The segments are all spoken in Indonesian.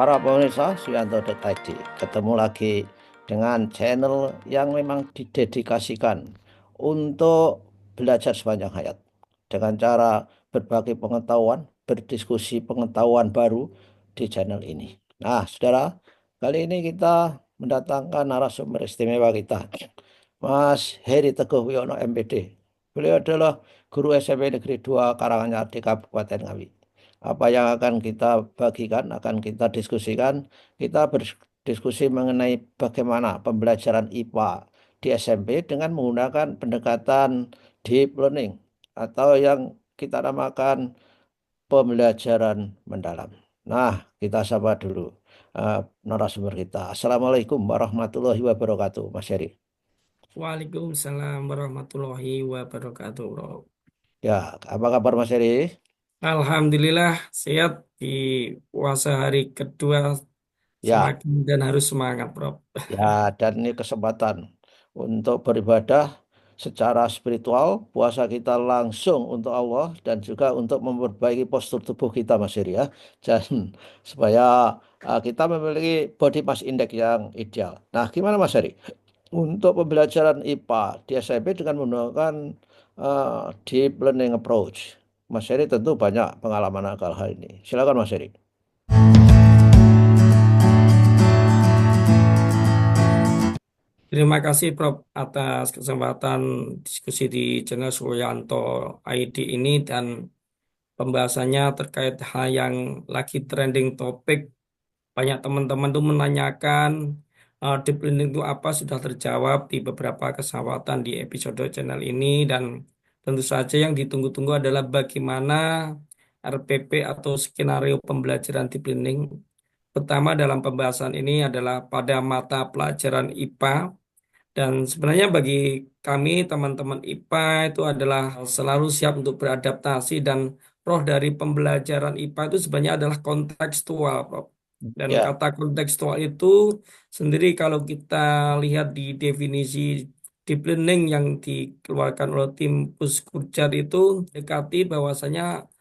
Para pemirsa Suyanto.id, ketemu lagi dengan channel yang memang didedikasikan untuk belajar sepanjang hayat dengan cara berbagi pengetahuan, berdiskusi pengetahuan baru di channel ini. Nah, saudara, kali ini kita mendatangkan narasumber istimewa kita, Mas Heri Teguh Wiono MPD. Beliau adalah guru SMP Negeri 2 Karanganyar di Kabupaten Ngawi. Apa yang akan kita bagikan, akan kita diskusikan, kita berdiskusi mengenai bagaimana pembelajaran IPA di SMP dengan menggunakan pendekatan deep learning atau yang kita namakan pembelajaran mendalam. Nah, kita sapa dulu narasumber kita. Assalamualaikum warahmatullahi wabarakatuh, Mas Heri. Waalaikumsalam warahmatullahi wabarakatuh, bro. Ya, apa kabar Mas Heri? Alhamdulillah sehat di puasa hari kedua, Ya, semakin dan harus semangat, bro. ya, dan ini kesempatan untuk beribadah secara spiritual, puasa kita langsung untuk Allah dan juga untuk memperbaiki postur tubuh kita, Mas Heri ya. Dan supaya kita memiliki body mass index yang ideal. Nah, gimana Mas Heri? Untuk pembelajaran IPA di SMP dengan menggunakan deep learning approach. Mas Heri tentu banyak pengalaman akan hal ini. Silakan Mas Heri. Terima kasih, Prof, atas kesempatan diskusi di channel Suryanto ID ini dan pembahasannya terkait hal yang lagi trending topik. Banyak teman-teman tuh menanyakan deep learning itu apa, sudah terjawab di beberapa kesempatan di episode channel ini, dan tentu saja yang ditunggu-tunggu adalah bagaimana RPP atau skenario pembelajaran deep learning. Pertama dalam pembahasan ini adalah pada mata pelajaran IPA, dan sebenarnya bagi kami teman-teman IPA itu adalah selalu siap untuk beradaptasi, dan roh dari pembelajaran IPA itu sebenarnya adalah kontekstual, Prof. Dan Ya, kata kontekstual itu sendiri kalau kita lihat di definisi deep learning yang dikeluarkan oleh tim Puskurjar itu dekati bahwasanya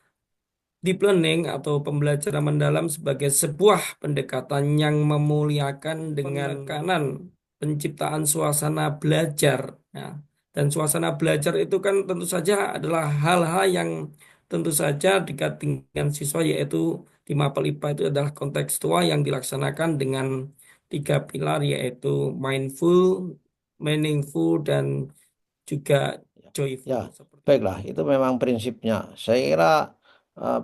deep learning atau pembelajaran mendalam sebagai sebuah pendekatan yang memuliakan dengan penekanan penciptaan suasana belajar. Ya. Dan suasana belajar itu kan tentu saja adalah hal-hal yang tentu saja dekat dengan siswa, yaitu di Mapel IPA itu adalah kontekstual yang dilaksanakan dengan tiga pilar, yaitu mindful, meaningful, dan juga ya, joyful. Seperti baiklah. Itu memang prinsipnya. Saya kira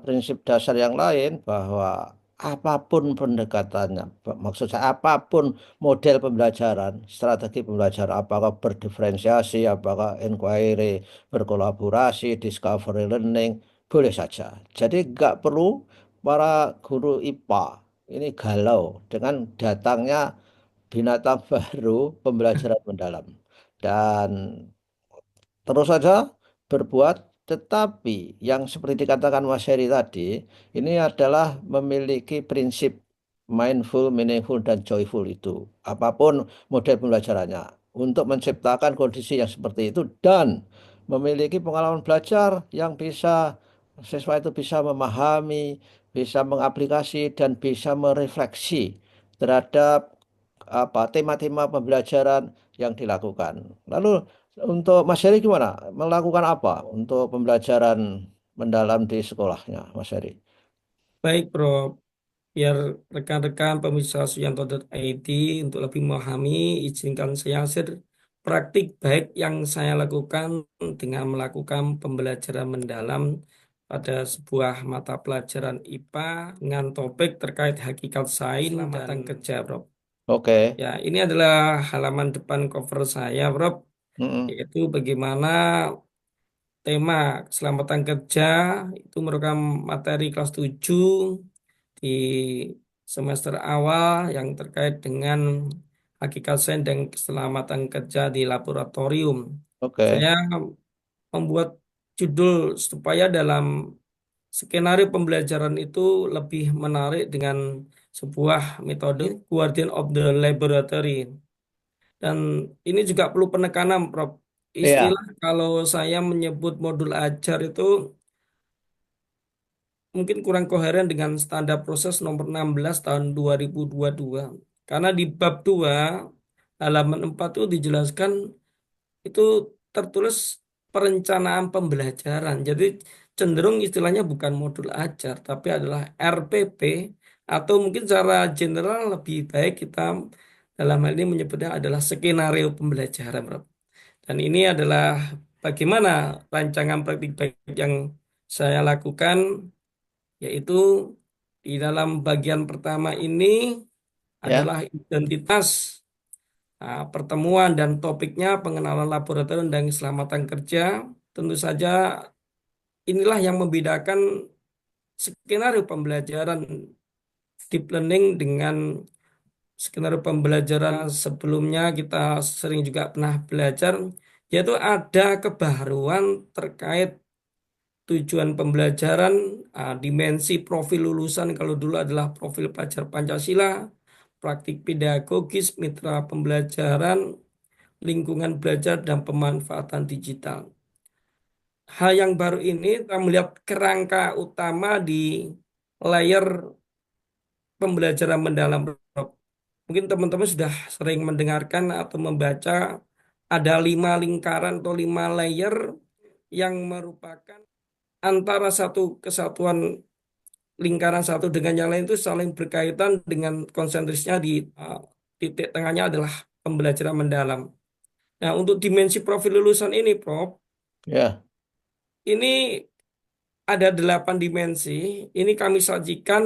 prinsip dasar yang lain bahwa apapun pendekatannya, maksud saya apapun model pembelajaran, strategi pembelajaran, apakah berdiferensiasi, apakah inquiry, berkolaborasi, discovery learning, boleh saja. Jadi nggak perlu para guru IPA ini galau dengan datangnya binatang baru pembelajaran mendalam. Dan terus saja berbuat, tetapi yang seperti dikatakan Mas Heri tadi, ini adalah memiliki prinsip mindful, meaningful, dan joyful itu. Apapun model pembelajarannya, untuk menciptakan kondisi yang seperti itu dan memiliki pengalaman belajar yang bisa siswa itu bisa memahami, bisa mengaplikasi, dan bisa merefleksi terhadap apa tema-tema pembelajaran yang dilakukan. Lalu untuk Mas Heri gimana? Melakukan apa untuk pembelajaran mendalam di sekolahnya, Mas Heri? baik, Prof. Biar rekan-rekan pemirsa Suyanto.id untuk lebih memahami, izinkan saya share praktik baik yang saya lakukan dengan melakukan pembelajaran mendalam pada sebuah mata pelajaran IPA dengan topik terkait hakikat sains dan kerja, Prof. Oke. Ya, ini adalah halaman depan cover saya, Prof. Mm-mm. Yaitu bagaimana tema keselamatan kerja itu merupakan materi kelas 7 di semester awal yang terkait dengan hakikat sains dan keselamatan kerja di laboratorium. Oke. Saya membuat judul supaya dalam skenario pembelajaran itu lebih menarik dengan sebuah metode Guardian of the Laboratory. Dan ini juga perlu penekanan, Prof. Iya. Istilah kalau saya menyebut modul ajar itu mungkin kurang koheren dengan standar proses nomor 16 tahun 2022. Karena di bab 2 halaman 4 itu dijelaskan itu tertulis perencanaan pembelajaran. Jadi cenderung istilahnya bukan modul ajar, tapi adalah RPP atau mungkin secara general lebih baik kita dalam hal ini menyebutnya adalah skenario pembelajaran, Bro. Dan ini adalah bagaimana rancangan praktik baik yang saya lakukan, yaitu di dalam bagian pertama ini Ya, adalah identitas, pertemuan dan topiknya pengenalan laboratorium dan keselamatan kerja. Tentu saja inilah yang membedakan skenario pembelajaran deep learning dengan skenario pembelajaran sebelumnya kita sering juga pernah belajar, yaitu ada kebaruan terkait tujuan pembelajaran, dimensi profil lulusan kalau dulu adalah profil pelajar Pancasila, praktik pedagogis, mitra pembelajaran, lingkungan belajar, dan pemanfaatan digital. Hal yang baru ini kita melihat kerangka utama di layer pembelajaran mendalam. Mungkin teman-teman sudah sering mendengarkan atau membaca ada 5 lingkaran atau 5 layer yang merupakan antara satu kesatuan lingkaran satu dengan yang lain itu saling berkaitan dengan konsentrisnya di titik tengahnya adalah pembelajaran mendalam. Nah, untuk dimensi profil lulusan ini, Prof, ya, ini ada 8 dimensi. Ini kami sajikan,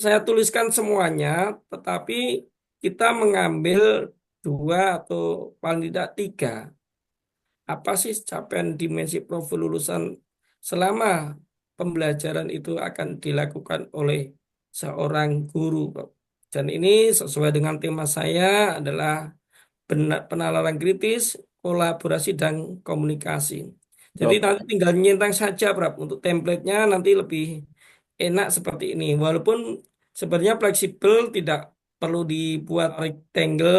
saya tuliskan semuanya, tetapi kita mengambil dua atau paling tidak tiga. Apa sih capaian dimensi profil lulusan selama pembelajaran itu akan dilakukan oleh seorang guru, Pak. Dan ini sesuai dengan tema saya adalah penalaran kritis, kolaborasi, dan komunikasi. Jadi nanti oke. tinggal nyentang saja, Prab. Untuk template-nya nanti lebih enak seperti ini. Walaupun sebenarnya fleksibel, tidak perlu dibuat rectangle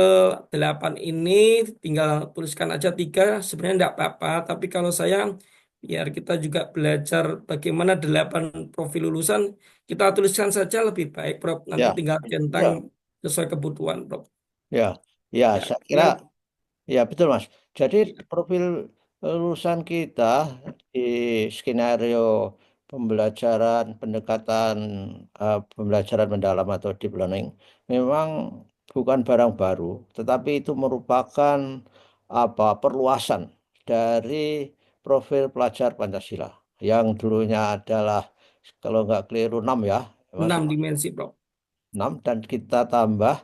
8 ini, tinggal tuliskan aja 3, sebenarnya tidak apa-apa. Tapi kalau saya, biar kita juga belajar bagaimana 8 profil lulusan, kita tuliskan saja lebih baik, Prof. Nanti Ya, tinggal centang ya, sesuai kebutuhan, Prof. ya, ya. Ya, Saya ini kira ya betul Mas. Jadi profil lulusan kita di skenario pembelajaran pendekatan pembelajaran mendalam atau deep learning memang bukan barang baru, tetapi itu merupakan perluasan dari profil pelajar Pancasila yang dulunya adalah kalau nggak keliru 6 ya, Mas. 6 dimensi, Prof. 6 dan kita tambah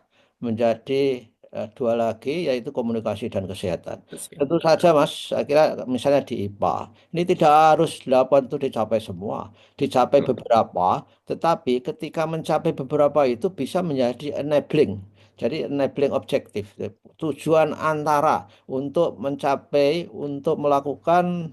menjadi dua lagi yaitu komunikasi dan kesehatan. Tentu Kesehatan. saja Mas, saya kira misalnya di IPA, ini tidak harus 8 itu dicapai semua, dicapai beberapa, tetapi ketika mencapai beberapa itu bisa menjadi enabling. Jadi enabling objektif, tujuan antara untuk mencapai, untuk melakukan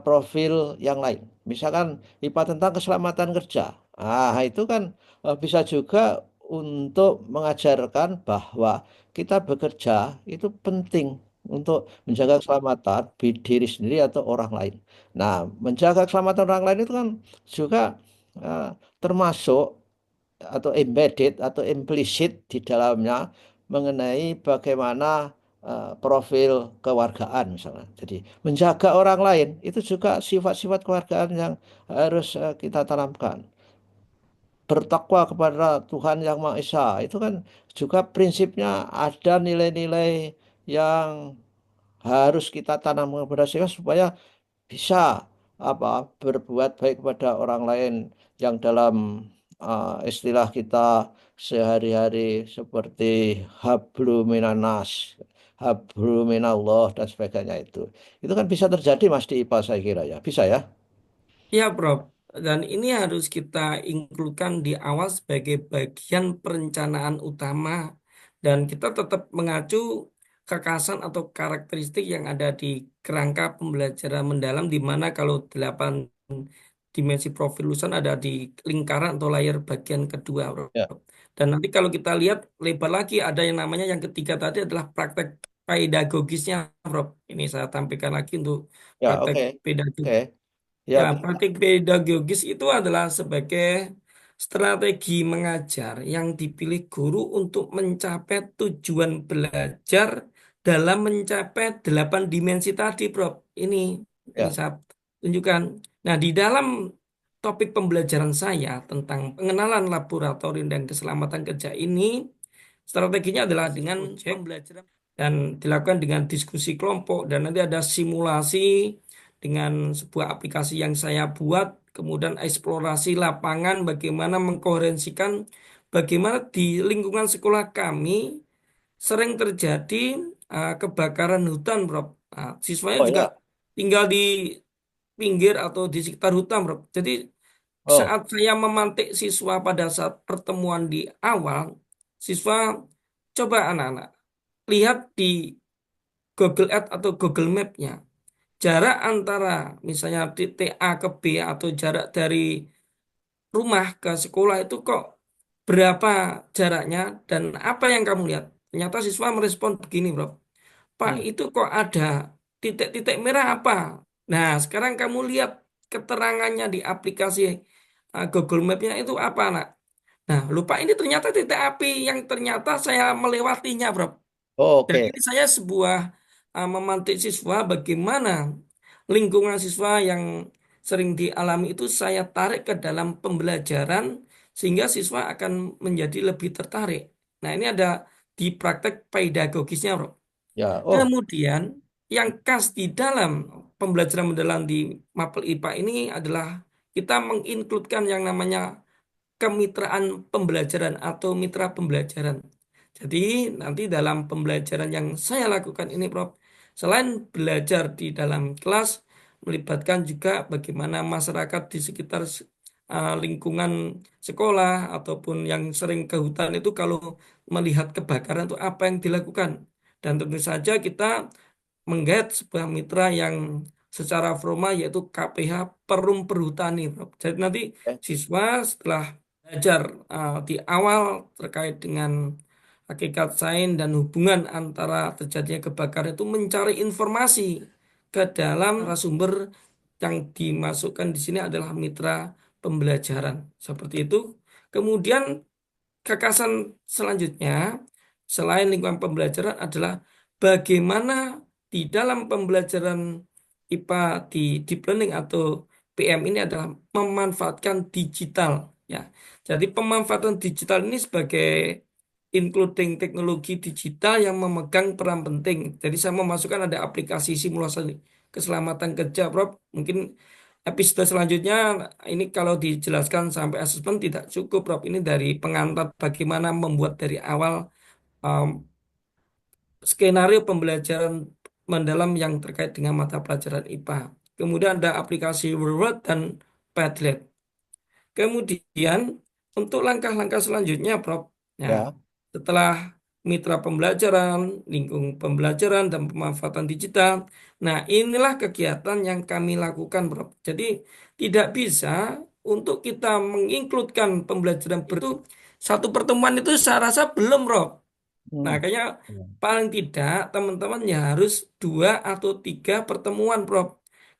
profil yang lain. Misalkan IPA tentang keselamatan kerja. Ah, itu kan bisa juga untuk mengajarkan bahwa kita bekerja itu penting untuk menjaga keselamatan diri sendiri atau orang lain. Nah, menjaga keselamatan orang lain itu kan juga eh, termasuk atau embedded atau implisit di dalamnya mengenai bagaimana profil kewargaan misalnya. Jadi menjaga orang lain itu juga sifat-sifat kewargaan yang harus kita tanamkan, bertakwa kepada Tuhan Yang Maha Esa. Itu kan juga prinsipnya ada nilai-nilai yang harus kita tanam kepada siswa supaya bisa berbuat baik kepada orang lain yang dalam istilah kita sehari-hari seperti hablu minanas, hablu minallah dan sebagainya itu. Itu kan bisa terjadi Mas di IPA saya kira ya. Bisa ya? Ya, Prof. Dan ini harus kita include-kan di awal sebagai bagian perencanaan utama. Dan kita tetap mengacu kekasan atau karakteristik yang ada di kerangka pembelajaran mendalam, di mana kalau 8 dimensi profil lulusan ada di lingkaran atau layar bagian kedua, Prof. Ya. Dan nanti kalau kita lihat lebar lagi, ada yang namanya yang ketiga tadi adalah praktek pedagogisnya, Prof. Ini saya tampilkan lagi untuk Ya, praktek oke. pedagogis. Oke. Ya, Ya, bisa. praktik pedagogis itu adalah sebagai strategi mengajar yang dipilih guru untuk mencapai tujuan belajar dalam mencapai 8 dimensi tadi, Prof. Ini Ya. saya tunjukkan. Nah, di dalam topik pembelajaran saya tentang pengenalan laboratorium dan keselamatan kerja ini, strateginya adalah dengan pembelajaran dan dilakukan dengan diskusi kelompok dan nanti ada simulasi dengan sebuah aplikasi yang saya buat, kemudian eksplorasi lapangan bagaimana mengkoherensikan bagaimana di lingkungan sekolah kami sering terjadi kebakaran hutan, Bro. Nah, siswanya Oh juga ya. tinggal di pinggir atau di sekitar hutan, Bro. Jadi Oh, saat saya memantik siswa pada saat pertemuan di awal, siswa coba anak-anak lihat di Google Earth atau Google Map-nya. Jarak antara misalnya titik A ke B atau jarak dari rumah ke sekolah itu kok berapa jaraknya dan apa yang kamu lihat? Ternyata siswa merespon begini, Bro. Pak, hmm. itu kok ada titik-titik merah apa? Nah, sekarang kamu lihat keterangannya di aplikasi Google Map-nya itu apa, nak? Nah, lupa ini ternyata titik api yang ternyata saya melewatinya, Bro. Dan Oke. ini saya sebuah memantik siswa bagaimana lingkungan siswa yang sering dialami itu saya tarik ke dalam pembelajaran sehingga siswa akan menjadi lebih tertarik. Nah, ini ada di praktek pedagogisnya, Bro. Ya. Oh, Kemudian yang khas di dalam pembelajaran mendalam di Mapel IPA ini adalah kita menginkludkan yang namanya kemitraan pembelajaran atau mitra pembelajaran. Jadi nanti dalam pembelajaran yang saya lakukan ini, Prof, selain belajar di dalam kelas, melibatkan juga bagaimana masyarakat di sekitar lingkungan sekolah ataupun yang sering ke hutan itu kalau melihat kebakaran itu apa yang dilakukan. Dan tentu saja kita menggait sebuah mitra yang secara formal yaitu KPH Perum Perhutani, Prof. Jadi nanti oke. siswa setelah belajar di awal terkait dengan hakikat sains dan hubungan antara terjadinya kebakaran itu mencari informasi ke dalam sumber yang dimasukkan di sini adalah mitra pembelajaran. Seperti itu. Kemudian gagasan selanjutnya selain lingkungan pembelajaran adalah bagaimana di dalam pembelajaran IPA di deep learning atau PM ini adalah memanfaatkan digital ya. Jadi pemanfaatan digital ini sebagai including teknologi digital yang memegang peran penting. Jadi saya memasukkan ada aplikasi simulasi keselamatan kerja, Prof. Mungkin episode selanjutnya ini kalau dijelaskan sampai asesmen tidak cukup, Prof. Ini dari pengantar bagaimana membuat dari awal um, skenario pembelajaran mendalam yang terkait dengan mata pelajaran IPA. Kemudian ada aplikasi Word dan Padlet. Kemudian untuk langkah-langkah selanjutnya, Prof. Ya, Ya. setelah mitra pembelajaran, lingkung pembelajaran dan pemanfaatan digital. Nah, inilah kegiatan yang kami lakukan, Prof. Jadi tidak bisa untuk kita menginkludkan pembelajaran itu satu pertemuan itu saya rasa belum, Prof. Nah, Hmm. kayaknya Ya. paling tidak teman-teman ya harus 2 atau 3 pertemuan, Prof.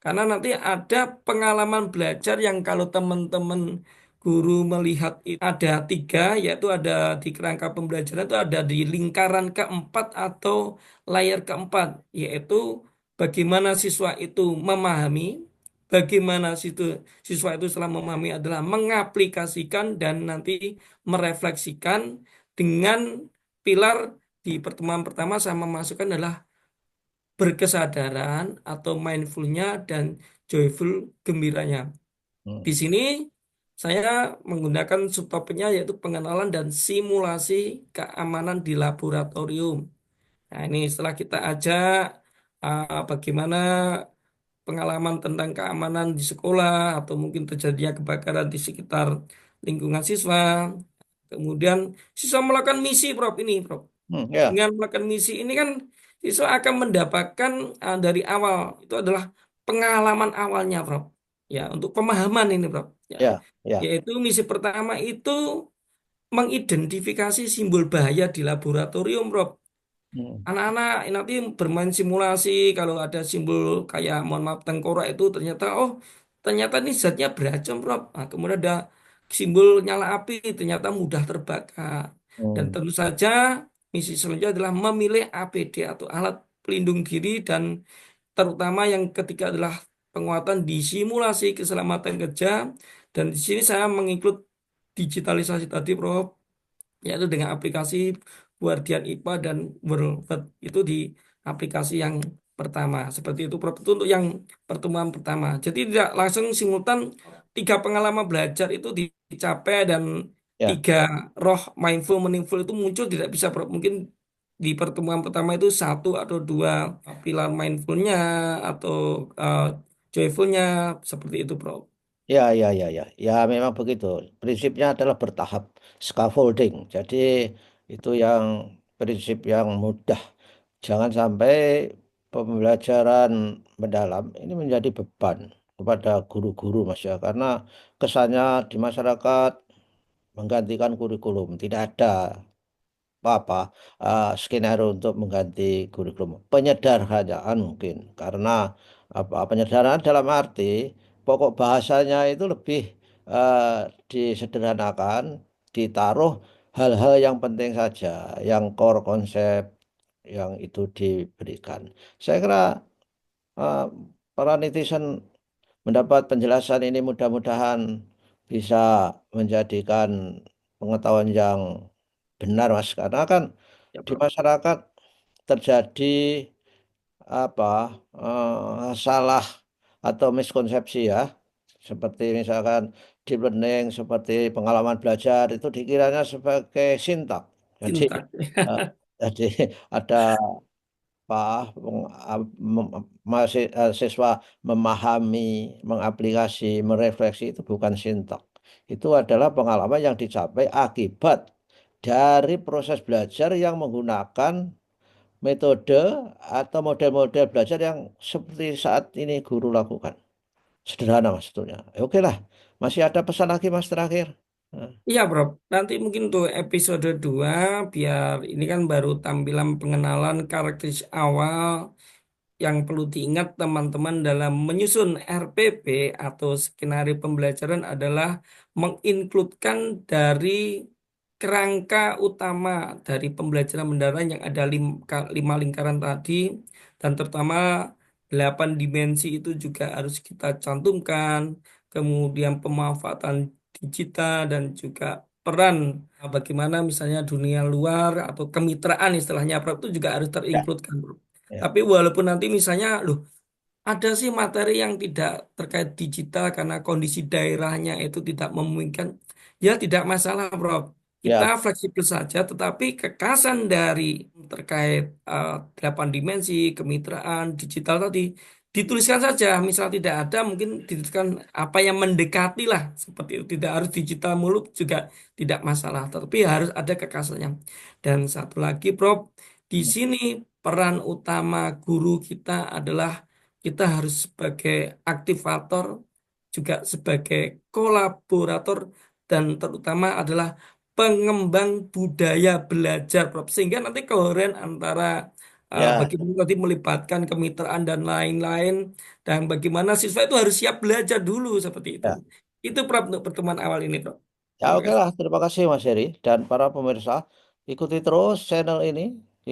Karena nanti ada pengalaman belajar yang kalau teman-teman guru melihat ada 3, yaitu ada di kerangka pembelajaran itu ada di lingkaran keempat atau layar keempat, yaitu bagaimana siswa itu memahami, bagaimana siswa itu setelah memahami adalah mengaplikasikan dan nanti merefleksikan dengan pilar di pertemuan pertama saya memasukkan adalah berkesadaran atau mindfulnya dan joyful gembiranya. Di Hmm. sini saya menggunakan subtopiknya yaitu pengenalan dan simulasi keamanan di laboratorium. Nah, ini setelah kita ajak bagaimana pengalaman tentang keamanan di sekolah atau mungkin terjadinya kebakaran di sekitar lingkungan siswa. Kemudian siswa melakukan misi, Prof. Ini, Prof. Ya. Dengan melakukan misi ini kan siswa akan mendapatkan dari awal itu adalah pengalaman awalnya, Prof. Ya, untuk pemahaman ini, Prof. Ya, Ya. Ya. yaitu misi pertama itu mengidentifikasi simbol bahaya di laboratorium, Prof. Hmm. Anak-anak nanti bermain simulasi kalau ada simbol kayak mohon maaf tengkorak itu ternyata oh ternyata ini zatnya beracun, Prof. Nah, kemudian ada simbol nyala api, ternyata mudah terbakar. Dan Hmm. tentu saja misi selanjutnya adalah memilih APD atau alat pelindung diri dan terutama yang ketiga adalah penguatan di simulasi keselamatan kerja. Dan di sini saya menginclude digitalisasi tadi, Prof, yaitu dengan aplikasi Guardian IPA dan WorldVet itu di aplikasi yang pertama. Seperti itu, Prof. Itu untuk yang pertemuan pertama. Jadi tidak langsung simultan tiga pengalaman belajar itu dicapai dan Ya. tiga roh mindful, meaningful itu muncul tidak bisa, Prof. Mungkin di pertemuan pertama itu satu atau dua pilar mindfulnya atau eh, joyfulnya seperti itu, Prof. Ya, ya, ya, ya, ya, memang begitu. Prinsipnya adalah bertahap, scaffolding. Jadi itu yang prinsip yang mudah. Jangan sampai pembelajaran mendalam ini menjadi beban kepada guru-guru, Mas ya, karena kesannya di masyarakat menggantikan kurikulum. Tidak ada apa skenario untuk mengganti kurikulum. Penyederhanaan mungkin karena apa penyederhanaan dalam arti pokok bahasanya itu lebih disederhanakan, ditaruh hal-hal yang penting saja, yang core konsep yang itu diberikan. Saya kira eh, para netizen mendapat penjelasan ini mudah-mudahan bisa menjadikan pengetahuan yang benar, Mas, karena kan Ya, di Prof. masyarakat terjadi apa salah atau miskonsepsi ya, seperti misalkan deep learning, seperti pengalaman belajar itu dikiranya sebagai sintak. Jadi Cinta. eh, jadi ada apa siswa memahami, mengaplikasi, merefleksi itu bukan sintak. Itu adalah pengalaman yang dicapai akibat dari proses belajar yang menggunakan metode atau model-model belajar yang seperti saat ini guru lakukan. Sederhana mas sebetulnya. Oke lah, masih ada pesan lagi mas terakhir. Nah, Iya, Bro. Nanti mungkin untuk episode 2 biar ini kan baru tampilan pengenalan karakteristik awal yang perlu diingat teman-teman dalam menyusun RPP atau skenario pembelajaran adalah menginkludkan dari kerangka utama dari pembelajaran mendalam yang ada lima lingkaran tadi dan terutama 8 dimensi itu juga harus kita cantumkan, kemudian pemanfaatan digital dan juga peran bagaimana misalnya dunia luar atau kemitraan istilahnya Prof, itu juga harus ya, terinclude. ya, Tapi walaupun nanti misalnya, loh, ada sih materi yang tidak terkait digital karena kondisi daerahnya itu tidak memungkinkan. Ya tidak masalah, Prof. Kita ya, fleksibel saja, tetapi kekasan dari terkait 8 dimensi, kemitraan, digital tadi, dituliskan saja. Misal tidak ada, mungkin dituliskan apa yang mendekati lah. Seperti itu. Tidak harus digital muluk juga tidak masalah. Tetapi harus ada kekasannya. Dan satu lagi, Prof, di sini peran utama guru kita adalah kita harus sebagai aktivator, juga sebagai kolaborator, dan terutama adalah pengembang budaya belajar, Prof. Sehingga nanti koheren antara ya, bagaimana tadi melibatkan kemitraan dan lain-lain, dan bagaimana siswa itu harus siap belajar dulu seperti itu. ya. Itu, Prof, untuk pertemuan awal ini, Prof. Ya Terima oke kasih. lah, terima kasih Mas Heri dan para pemirsa. Ikuti terus channel ini,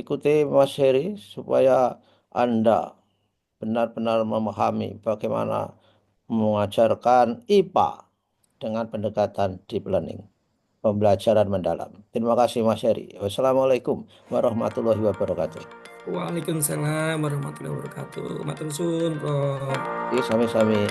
ikuti Mas Heri supaya Anda benar-benar memahami bagaimana mengajarkan IPA dengan pendekatan deep learning, pembelajaran mendalam. Terima kasih Mas Heri. Wassalamualaikum warahmatullahi wabarakatuh. Waalaikumsalam warahmatullahi wabarakatuh. Matur suwun, Prof. Sami-sami.